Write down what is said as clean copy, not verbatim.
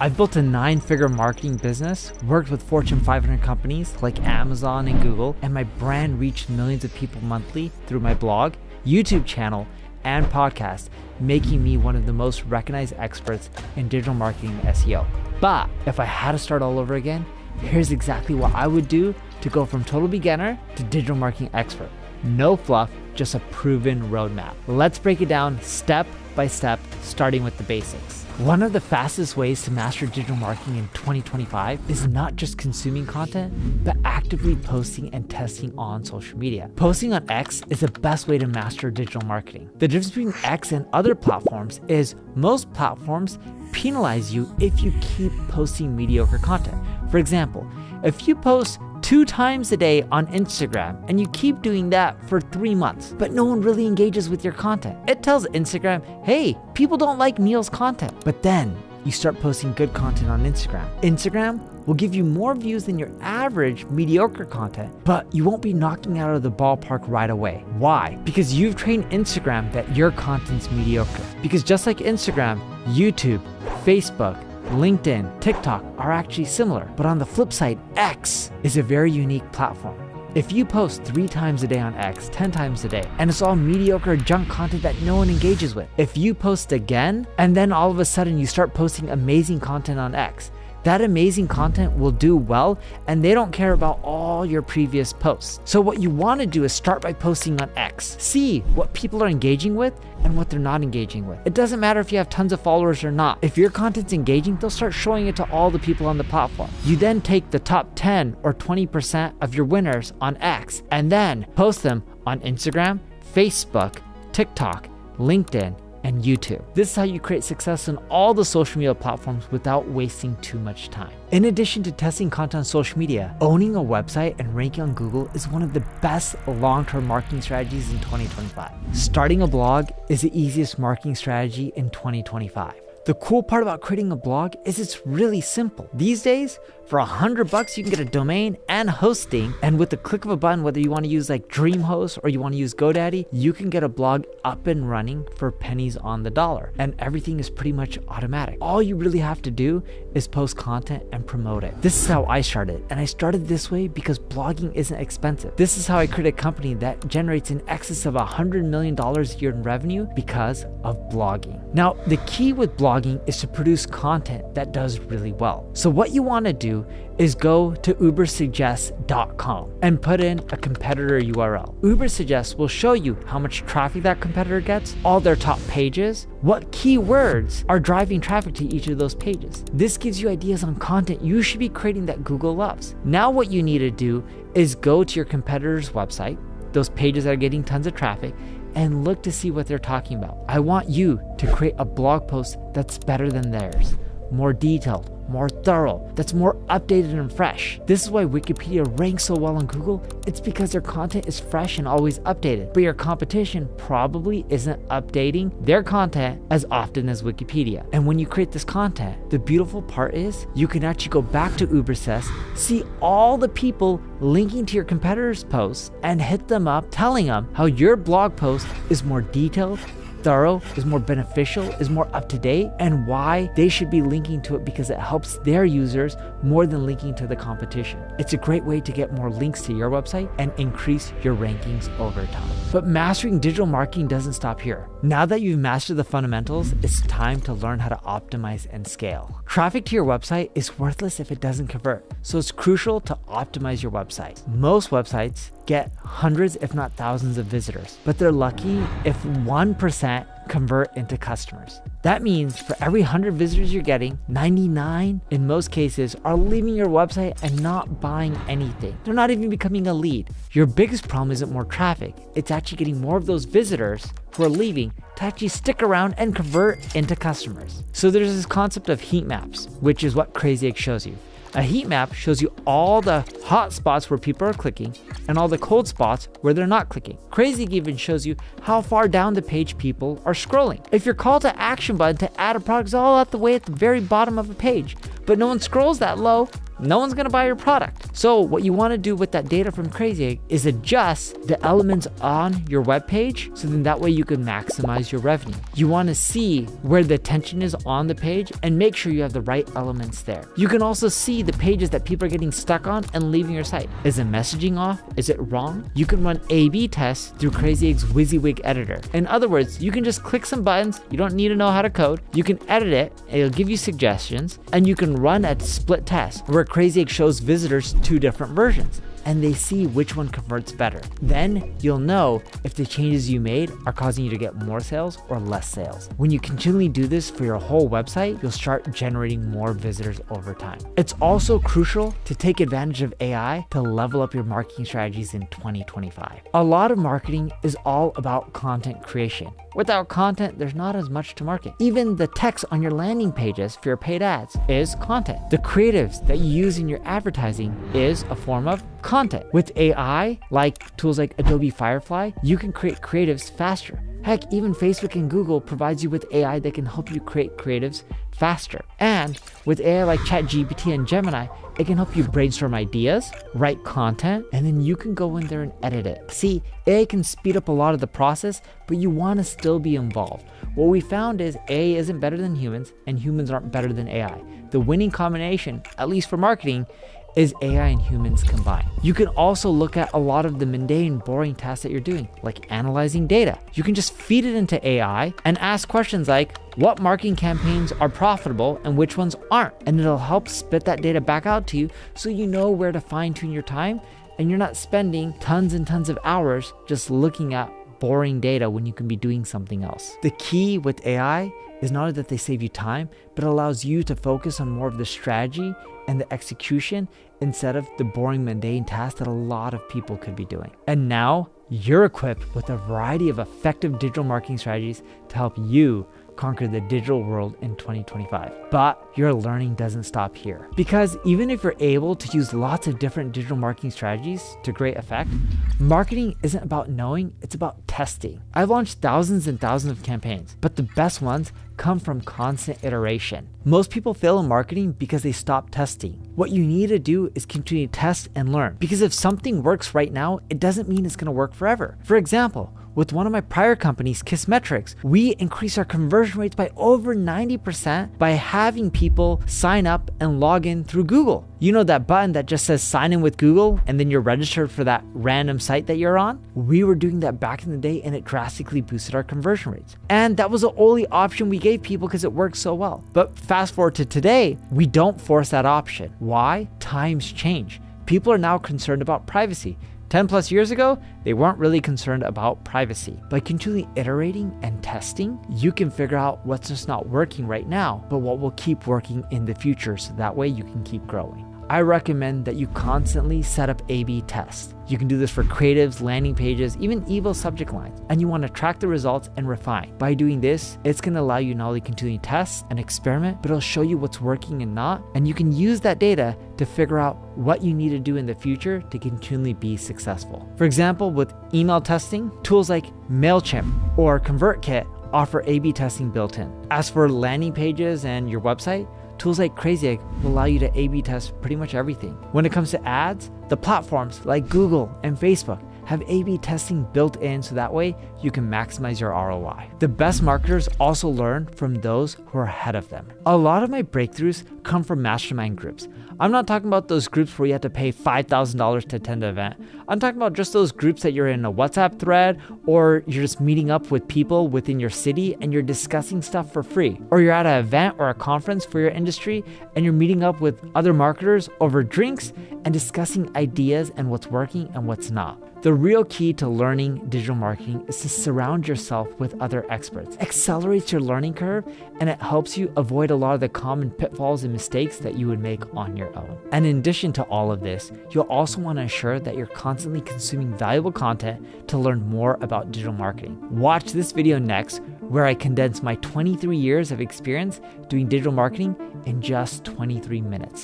I've built a 9-figure marketing business, worked with Fortune 500 companies like Amazon and Google, and my brand reached millions of people monthly through my blog, YouTube channel, and podcast, making me one of the most recognized experts in digital marketing and SEO. But if I had to start all over again, here's exactly what I would do to go from total beginner to digital marketing expert. No fluff, just a proven roadmap. Let's break it down step by step, starting with the basics. One of the fastest ways to master digital marketing in 2025 is not just consuming content, but actively posting and testing on social media. Posting on X is the best way to master digital marketing. The difference between X and other platforms is most platforms penalize you if you keep posting mediocre content. For example, if you post 2 times a day on Instagram and you keep doing that for 3 months, but no one really engages with your content, it tells Instagram, hey, people don't like Neil's content. But then you start posting good content on Instagram. Instagram will give you more views than your average mediocre content, but you won't be knocking out of the ballpark right away. Why? Because you've trained Instagram that your content's mediocre. Because just like Instagram, YouTube, Facebook, LinkedIn, TikTok are actually similar, but on the flip side, X is a very unique platform. If you post 3 times a day on X, 10 times a day, and it's all mediocre junk content that no one engages with, if you post again, and then all of a sudden you start posting amazing content on X, that amazing content will do well, and they don't care about all your previous posts. So what you want to do is start by posting on X. See what people are engaging with and what they're not engaging with. It doesn't matter if you have tons of followers or not. If your content's engaging, they'll start showing it to all the people on the platform. You then take the top 10 or 20% of your winners on X and then post them on Instagram, Facebook, TikTok, LinkedIn, and YouTube. This is how you create success on all the social media platforms without wasting too much time. In addition to testing content on social media, owning a website and ranking on Google is one of the best long-term marketing strategies in 2025. Starting a blog is the easiest marketing strategy in 2025. The cool part about creating a blog is it's really simple. These days, for $100, you can get a domain and hosting, and with the click of a button, whether you want to use like DreamHost or you want to use GoDaddy, you can get a blog up and running for pennies on the dollar, and everything is pretty much automatic. All you really have to do is post content and promote it. This is how I started, and I started this way because blogging isn't expensive. This is how I created a company that generates in excess of $100 million a year in revenue because of blogging. Now, the key with blogging is to produce content that does really well. So what you want to do is go to ubersuggest.com and put in a competitor URL. Ubersuggest will show you how much traffic that competitor gets, all their top pages, what keywords are driving traffic to each of those pages. This gives you ideas on content you should be creating that Google loves. Now what you need to do is go to your competitor's website, those pages that are getting tons of traffic, and look to see what they're talking about. I want you to create a blog post that's better than theirs, more detailed, more thorough, that's more updated and fresh. This is why Wikipedia ranks so well on Google. It's because their content is fresh and always updated. But your competition probably isn't updating their content as often as Wikipedia. And when you create this content, the beautiful part is you can actually go back to Ubersuggest, see all the people linking to your competitors' posts, and hit them up telling them how your blog post is more detailed, thorough, is more beneficial, is more up to date, and why they should be linking to it because it helps their users more than linking to the competition. It's a great way to get more links to your website and increase your rankings over time. But mastering digital marketing doesn't stop here. Now that you've mastered the fundamentals, it's time to learn how to optimize and scale. Traffic to your website is worthless if it doesn't convert, so it's crucial to optimize your website. Most websites get hundreds, if not thousands of visitors, but they're lucky if 1% convert into customers. That means for every 100 visitors you're getting, 99 in most cases are leaving your website and not buying anything. They're not even becoming a lead. Your biggest problem isn't more traffic. It's actually getting more of those visitors who are leaving to actually stick around and convert into customers. So there's this concept of heat maps, which is what CrazyEgg shows you. A heat map shows you all the hot spots where people are clicking and all the cold spots where they're not clicking. CrazyEgg even shows you how far down the page people are scrolling. If your call to action button to add a product is all at the way at the very bottom of a page, but no one scrolls that low, no one's gonna buy your product. So what you wanna do with that data from Crazy Egg is adjust the elements on your web page, so then that way you can maximize your revenue. You wanna see where the attention is on the page and make sure you have the right elements there. You can also see the pages that people are getting stuck on and leaving your site. Is the messaging off? Is it wrong? You can run A/B tests through Crazy Egg's WYSIWYG editor. In other words, you can just click some buttons, you don't need to know how to code, you can edit it, it'll give you suggestions, and you can run a split test where Crazy Egg shows visitors 2 different versions, and they see which one converts better. Then you'll know if the changes you made are causing you to get more sales or less sales. When you continually do this for your whole website, you'll start generating more visitors over time. It's also crucial to take advantage of AI to level up your marketing strategies in 2025. A lot of marketing is all about content creation. Without content, there's not as much to market. Even the text on your landing pages for your paid ads is content. The creatives that you use in your advertising is a form of content. With AI, like tools like Adobe Firefly, you can create creatives faster. Heck, even Facebook and Google provides you with AI that can help you create creatives faster. And with AI like ChatGPT and Gemini, it can help you brainstorm ideas, write content, and then you can go in there and edit it. See, AI can speed up a lot of the process, but you want to still be involved. What we found is AI isn't better than humans, and humans aren't better than AI. The winning combination, at least for marketing, is AI and humans combined. You can also look at a lot of the mundane, boring tasks that you're doing, like analyzing data. You can just feed it into AI and ask questions like, what marketing campaigns are profitable and which ones aren't? And it'll help spit that data back out to you so you know where to fine tune your time and you're not spending tons and tons of hours just looking at boring data when you can be doing something else. The key with AI is not only that they save you time, but it allows you to focus on more of the strategy and the execution instead of the boring, mundane tasks that a lot of people could be doing. And now you're equipped with a variety of effective digital marketing strategies to help you conquer the digital world in 2025. But your learning doesn't stop here. Because even if you're able to use lots of different digital marketing strategies to great effect, marketing isn't about knowing, it's about testing. I've launched thousands and thousands of campaigns, but the best ones come from constant iteration. Most people fail in marketing because they stop testing. What you need to do is continue to test and learn. Because if something works right now, it doesn't mean it's gonna work forever. For example, with one of my prior companies, Kissmetrics, we increased our conversion rates by over 90% by having people sign up and log in through Google. You know that button that just says sign in with Google and then you're registered for that random site that you're on? We were doing that back in the day and it drastically boosted our conversion rates. And that was the only option we gave people because it worked so well. But fast forward to today, we don't force that option. Why? Times change. People are now concerned about privacy. 10 plus years ago, they weren't really concerned about privacy. By continually iterating and testing, you can figure out what's just not working right now, but what will keep working in the future so that way you can keep growing. I recommend that you constantly set up A/B tests. You can do this for creatives, landing pages, even email subject lines, and you want to track the results and refine. By doing this, it's going to allow you not only continue to test and experiment, but it'll show you what's working and not, and you can use that data to figure out what you need to do in the future to continually be successful. For example, with email testing, tools like MailChimp or ConvertKit offer A/B testing built in. As for landing pages and your website, tools like Crazy Egg will allow you to A/B test pretty much everything. When it comes to ads, the platforms like Google and Facebook have A/B testing built in so that way you can maximize your ROI. The best marketers also learn from those who are ahead of them. A lot of my breakthroughs come from mastermind groups. I'm not talking about those groups where you have to pay $5,000 to attend an event. I'm talking about just those groups that you're in a WhatsApp thread, or you're just meeting up with people within your city and you're discussing stuff for free. Or you're at an event or a conference for your industry and you're meeting up with other marketers over drinks and discussing ideas and what's working and what's not. The real key to learning digital marketing is to surround yourself with other experts. It accelerates your learning curve and it helps you avoid a lot of the common pitfalls and mistakes that you would make on your own. And in addition to all of this, you'll also want to ensure that you're constantly consuming valuable content to learn more about digital marketing. Watch this video next, where I condense my 23 years of experience doing digital marketing in just 23 minutes.